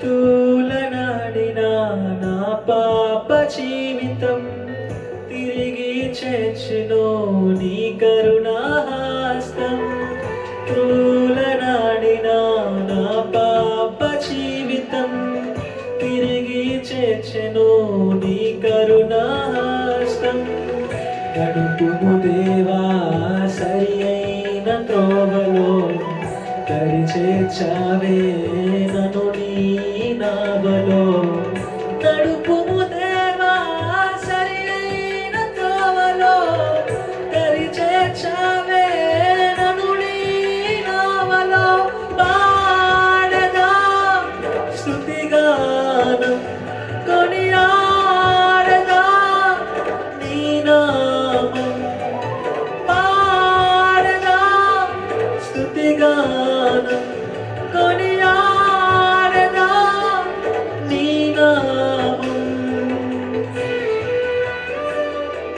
తూలనాడిన నా పాప జీవితం తిరిగి చేర్చును నీ కరుణాహస్తం. తూలనాడిన నా పాప జీవితం తిరిగి చేర్చెను నీ కరుణాహస్తం. నడుపుము దేవా సరి అయిన త్రోవలో దరి చేర్చావే